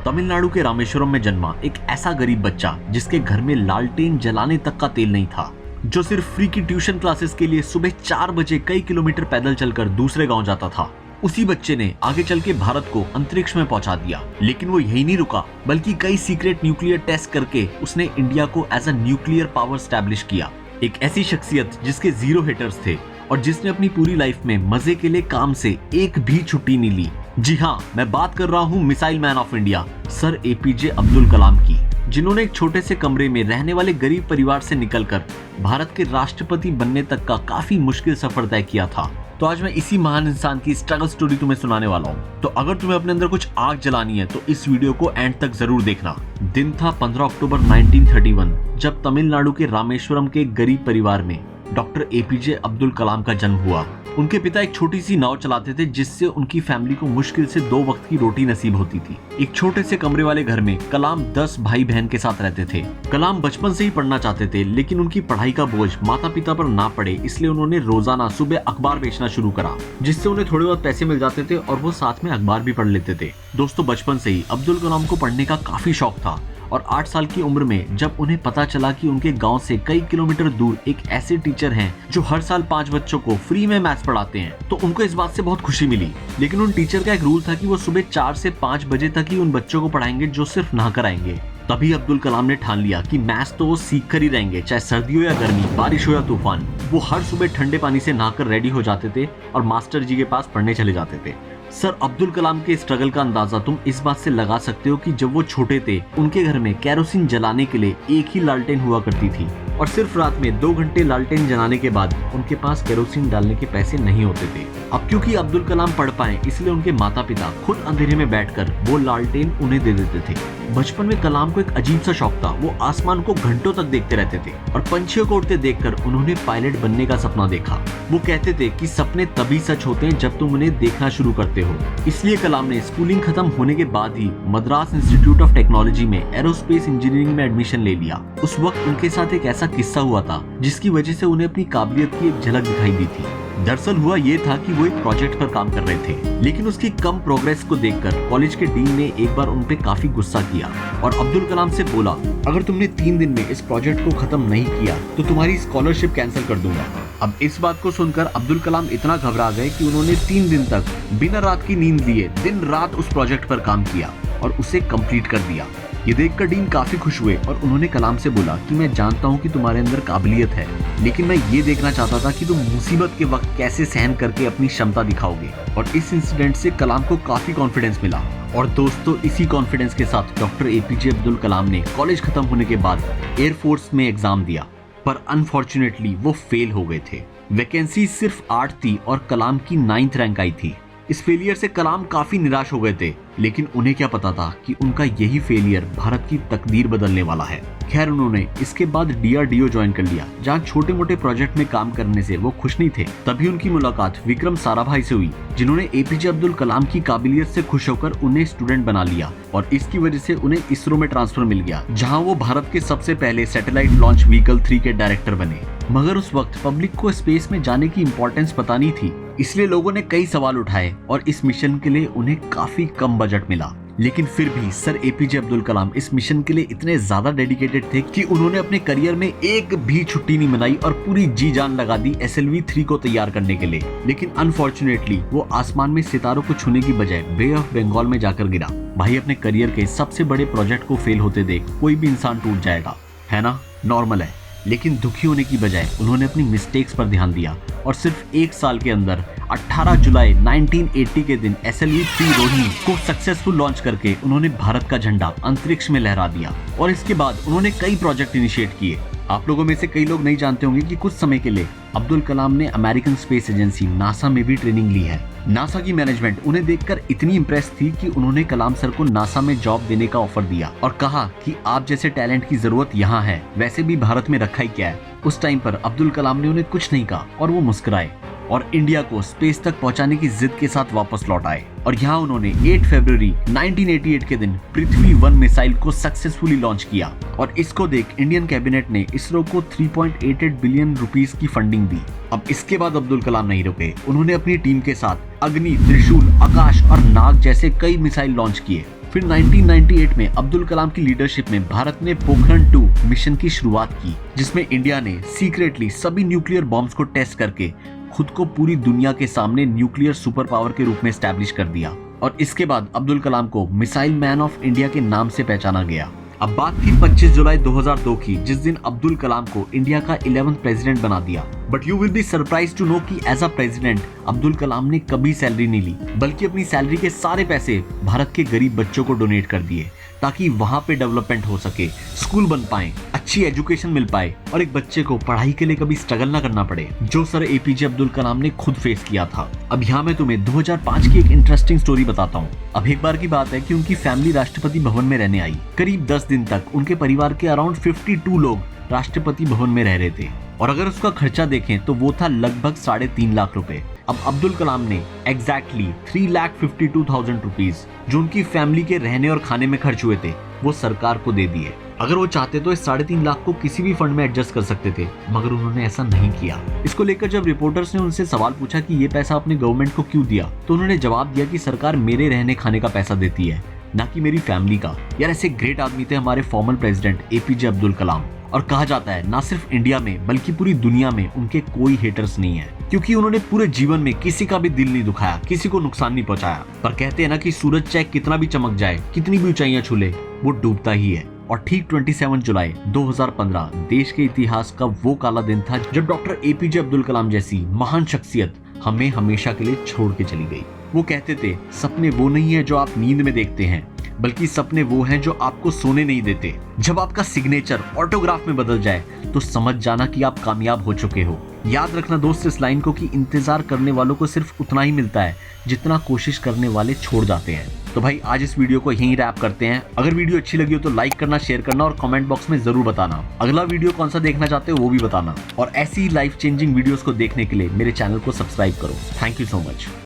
तमिलनाडु के रामेश्वरम में जन्मा एक ऐसा गरीब बच्चा जिसके घर में लालटेन जलाने तक का तेल नहीं था, जो सिर्फ फ्री की ट्यूशन क्लासेस के लिए सुबह 4 बजे कई किलोमीटर पैदल चलकर दूसरे गांव जाता था। उसी बच्चे ने आगे चल के भारत को अंतरिक्ष में पहुंचा दिया। लेकिन वो यही नहीं रुका, बल्कि कई सीक्रेट न्यूक्लियर टेस्ट करके उसने इंडिया को as a nuclear power establish किया। एक ऐसी शख्सियत जिसके 0 हेटर्स थे और जिसने अपनी पूरी लाइफ में मजे के लिए काम से एक भी छुट्टी नहीं ली। जी हाँ, मैं बात कर रहा हूँ missile man of India sir APJ Abdul Kalam की, जिन्होंने एक छोटे से कमरे में रहने वाले गरीब परिवार से निकलकर भारत के राष्ट्रपति बनने तक का काफी मुश्किल सफर तय किया था। तो आज मैं इसी महान इंसान की स्ट्रगल स्टोरी तुम्हें सुनाने वाला हूँ। तो अगर तुम्हें अपने अंदर कुछ आग जलानी है तो इस वीडियो को एंड तक जरूर देखना। दिन था 15 अक्टूबर 1931, जब तमिलनाडु के रामेश्वरम के एक गरीब परिवार में डॉक्टर एपीजे अब्दुल कलाम का जन्म हुआ। उनके पिता एक छोटी सी नाव चलाते थे, जिससे उनकी फैमिली को मुश्किल से 2 वक्त की रोटी नसीब होती थी। एक छोटे से कमरे वाले घर में कलाम 10 भाई बहन के साथ रहते थे। कलाम बचपन से ही पढ़ना चाहते थे, लेकिन उनकी पढ़ाई का बोझ माता पिता पर ना पड़े, इसलिए उन्होंने रोजाना सुबह अखबार बेचना शुरू करा, जिससे उन्हें थोड़े बहुत पैसे मिल जाते थे और वो साथ में अखबार भी पढ़ लेते थे। दोस्तों, बचपन से ही अब्दुल कलाम को पढ़ने का काफी शौक था और 8 साल की उम्र में जब उन्हें पता चला कि उनके गांव से कई किलोमीटर दूर एक ऐसे टीचर हैं जो हर साल 5 बच्चों को फ्री में मैथ्स पढ़ाते हैं, तो उनको इस बात से बहुत खुशी मिली। लेकिन उन टीचर का एक रूल था कि वो सुबह 4 से 5 बजे तक ही उन बच्चों को पढ़ाएंगे जो सिर्फ नहाकर आएंगे। तभी अब्दुल कलाम ने ठान लिया कि मैथ्स तो वो सीख कर ही रहेंगे, चाहे सर्दी हो या गर्मी, बारिश हो या तूफान। वो हर सुबह ठंडे पानी से नहाकर रेडी हो जाते थे और मास्टर जी के पास पढ़ने चले जाते थे। सर अब्दुल कलाम के स्ट्रगल का अंदाजा तुम इस बात से लगा सकते हो कि जब वो छोटे थे, उनके घर में केरोसिन जलाने के लिए एक ही लालटेन हुआ करती थी और सिर्फ रात में 2 घंटे लालटेन जलाने के बाद उनके पास केरोसिन डालने के पैसे नहीं होते थे। अब क्योंकि अब्दुल कलाम पढ़ पाए, इसलिए उनके माता पिता खुद अंधेरे में बैठकर वो लालटेन उन्हें दे देते थे। बचपन में कलाम को एक अजीब सा शौक था। वो आसमान को घंटों तक देखते रहते थे और पंछियों को उड़ते देखकर उन्होंने पायलट बनने का सपना देखा। वो कहते थे कि सपने तभी सच होते हैं जब तुम उन्हें देखना शुरू करते हो। इसलिए कलाम ने स्कूलिंग खत्म होने के बाद ही मद्रास इंस्टीट्यूट ऑफ टेक्नोलॉजी में एरोस्पेस इंजीनियरिंग में एडमिशन ले लिया। उस वक्त उनके साथ एक ऐसा किस्सा हुआ था जिसकी वजह से उन्हें अपनी काबिलियत की एक झलक दिखाई दी थी। दरअसल हुआ ये था कि वो एक प्रोजेक्ट पर काम कर रहे थे, लेकिन उसकी कम प्रोग्रेस को देखकर कॉलेज के डीन ने एक बार उन पे काफी गुस्सा किया और अब्दुल कलाम से बोला, अगर तुमने 3 दिन में इस प्रोजेक्ट को खत्म नहीं किया तो तुम्हारी स्कॉलरशिप कैंसिल कर दूंगा। अब इस बात को सुनकर अब्दुल कलाम इतना घबरा गए कि उन्होंने 3 दिन तक बिना रात की नींद लिए दिन रात उस प्रोजेक्ट पर काम किया और उसे कंप्लीट कर दिया। ये देखकर डीन काफी खुश हुए और उन्होंने कलाम से बोला कि मैं जानता हूँ कि तुम्हारे अंदर काबिलियत है, लेकिन मैं ये देखना चाहता था कि तुम मुसीबत के वक्त कैसे सहन करके अपनी क्षमता दिखाओगे। और इस इंसिडेंट से कलाम को काफी कॉन्फिडेंस मिला। और दोस्तों, इसी कॉन्फिडेंस के साथ डॉक्टर एपीजे अब्दुल कलाम ने कॉलेज खत्म होने के बाद एयरफोर्स में एग्जाम दिया, पर अनफॉर्चुनेटली वो फेल हो गए थे। वैकेंसी सिर्फ 8 थी और कलाम की 9th रैंक आई थी। इस फेलियर से कलाम काफी निराश हो गए थे, लेकिन उन्हें क्या पता था कि उनका यही फेलियर भारत की तकदीर बदलने वाला है। खैर, उन्होंने इसके बाद डीआरडीओ ज्वाइन कर लिया, जहां छोटे मोटे प्रोजेक्ट में काम करने से वो खुश नहीं थे। तभी उनकी मुलाकात विक्रम साराभाई से हुई, जिन्होंने एपीजे अब्दुल कलाम की काबिलियत से खुश होकर उन्हें स्टूडेंट बना लिया और इसकी वजह से उन्हें इसरो में ट्रांसफर मिल गया, जहाँ वो भारत के सबसे पहले सैटेलाइट लॉन्च व्हीकल 3 के डायरेक्टर बने। मगर उस वक्त पब्लिक को स्पेस में जाने की इंपॉर्टेंस पता नहीं थी, इसलिए लोगों ने कई सवाल उठाए और इस मिशन के लिए उन्हें काफी कम बजट मिला। लेकिन फिर भी सर एपीजे अब्दुल कलाम इस मिशन के लिए इतने ज्यादा डेडिकेटेड थे कि उन्होंने अपने करियर में एक भी छुट्टी नहीं मनाई और पूरी जी जान लगा दी SLV-3 को तैयार करने के लिए। लेकिन अनफॉर्चुनेटली वो आसमान में सितारों को छूने की बजाय बे ऑफ बंगाल में जाकर गिरा। भाई, अपने करियर के सबसे बड़े प्रोजेक्ट को फेल होते देख कोई भी इंसान टूट जाएगा, है ना? नॉर्मल है। लेकिन दुखी होने की बजाय उन्होंने अपनी मिस्टेक्स पर ध्यान दिया और सिर्फ 1 साल के अंदर 18 जुलाई 1980 के दिन SLV-3 रोहिणी को सक्सेसफुल लॉन्च करके उन्होंने भारत का झंडा अंतरिक्ष में लहरा दिया। और इसके बाद उन्होंने कई प्रोजेक्ट इनिशिएट किए। आप लोगों में से कई लोग नहीं जानते होंगे कि कुछ समय के लिए अब्दुल कलाम ने अमेरिकन स्पेस एजेंसी नासा में भी ट्रेनिंग ली है। नासा की मैनेजमेंट उन्हें देखकर इतनी इम्प्रेस थी कि उन्होंने कलाम सर को नासा में जॉब देने का ऑफर दिया और कहा कि आप जैसे टैलेंट की जरूरत यहाँ है, वैसे भी भारत में रखा ही क्या है। उस टाइम पर अब्दुल कलाम ने उन्हें कुछ नहीं कहा और वो मुस्कुराए और इंडिया को स्पेस तक पहुंचाने की जिद के साथ वापस लौट आए। और यहाँ उन्होंने 8 फरवरी 1988 के दिन पृथ्वी 1 मिसाइल को सक्सेसफुली लॉन्च किया और इसको देख इंडियन कैबिनेट ने इसरो को 3.88 बिलियन रुपीस की फंडिंग दी। अब इसके बाद अब्दुल कलाम नहीं रुके, उन्होंने अपनी टीम के साथ अग्नि, त्रिशूल, आकाश और नाग जैसे कई मिसाइल लॉन्च किए फिर 1998 में अब्दुल कलाम की लीडरशिप में भारत ने पोखरण 2 मिशन की शुरुआत की, जिसमें इंडिया ने सीक्रेटली सभी न्यूक्लियर बॉम्ब्स को टेस्ट करके खुद को पूरी दुनिया के सामने न्यूक्लियर सुपर पावर के रूप में एस्टैब्लिश कर दिया। और इसके बाद अब्दुल कलाम को मिसाइल मैन ऑफ इंडिया के नाम से पहचाना गया। अब बात थी 25 जुलाई 2002 की, जिस दिन अब्दुल कलाम को इंडिया का 11th प्रेसिडेंट बना दिया। But you will be surprise to know कि as a president Abdul Kalam ने कभी सैलरी नहीं ली, बल्कि अपनी सैलरी के सारे पैसे भारत के गरीब बच्चों को डोनेट कर दिए, ताकि वहाँ पे डेवलपमेंट हो सके, स्कूल बन पाए, अच्छी एजुकेशन मिल पाए और एक बच्चे को पढ़ाई के लिए कभी स्ट्रगल ना करना पड़े, जो सर एपीजे अब्दुल कलाम ने खुद फेस किया था। अब यहाँ मैं तुम्हें 2005 की एक इंटरेस्टिंग स्टोरी बताता हूँ। अब एक बार की बात है कि उनकी फैमिली राष्ट्रपति भवन में रहने आई। करीब 10 दिन तक उनके परिवार के अराउंड 52 लोग राष्ट्रपति भवन में रह रहे थे, और अगर उसका खर्चा देखें तो वो था लगभग 3.5 लाख रुपए। अब अब्दुल कलाम ने एग्जैक्टली 3,52,000 रुपीज जो उनकी फैमिली के रहने और खाने में खर्च हुए थे, वो सरकार को दे दिए। अगर वो चाहते तो इस 3.5 लाख को किसी भी फंड में एडजस्ट कर सकते थे, मगर उन्होंने ऐसा नहीं किया। इसको लेकर जब रिपोर्टर्स ने उनसे सवाल पूछा कि ये पैसा आपने गवर्नमेंट को क्यों दिया, तो उन्होंने जवाब दिया कि सरकार मेरे रहने खाने का पैसा देती है, ना कि मेरी फैमिली का। यार, ऐसे ग्रेट आदमी थे हमारे फॉर्मर प्रेसिडेंट एपीजे अब्दुल कलाम। और कहा जाता है ना सिर्फ इंडिया में बल्कि पूरी दुनिया में उनके कोई हेटर्स नहीं है, क्योंकि उन्होंने पूरे जीवन में किसी का भी दिल नहीं दुखाया, किसी को नुकसान नहीं पहुंचाया। पर कहते हैं ना कि सूरज चाहे कितना भी चमक जाए, कितनी भी ऊंचाइयां छू ले, वो डूबता ही है। और ठीक 27 जुलाई 2015 देश के इतिहास का वो काला दिन था जब डॉक्टर एपीजे अब्दुल कलाम जैसी महान शख्सियत हमें हमेशा के लिए छोड़ के चली गई। वो कहते थे, सपने वो नहीं है जो आप नींद में देखते हैं, बल्कि सपने वो हैं जो आपको सोने नहीं देते। जब आपका सिग्नेचर ऑटोग्राफ में बदल जाए तो समझ जाना कि आप कामयाब हो चुके हो। याद रखना दोस्त इस लाइन को कि इंतजार करने वालों को सिर्फ उतना ही मिलता है जितना कोशिश करने वाले छोड़ जाते हैं। तो भाई आज इस वीडियो को यहीं रैप करते हैं। अगर वीडियो अच्छी लगी हो तो लाइक करना, शेयर करना और कमेंट बॉक्स में जरूर बताना अगला वीडियो कौन सा देखना चाहते हो वो भी बताना। और ऐसी लाइफ चेंजिंग वीडियोस को देखने के लिए मेरे चैनल को सब्सक्राइब करो। Thank you so much.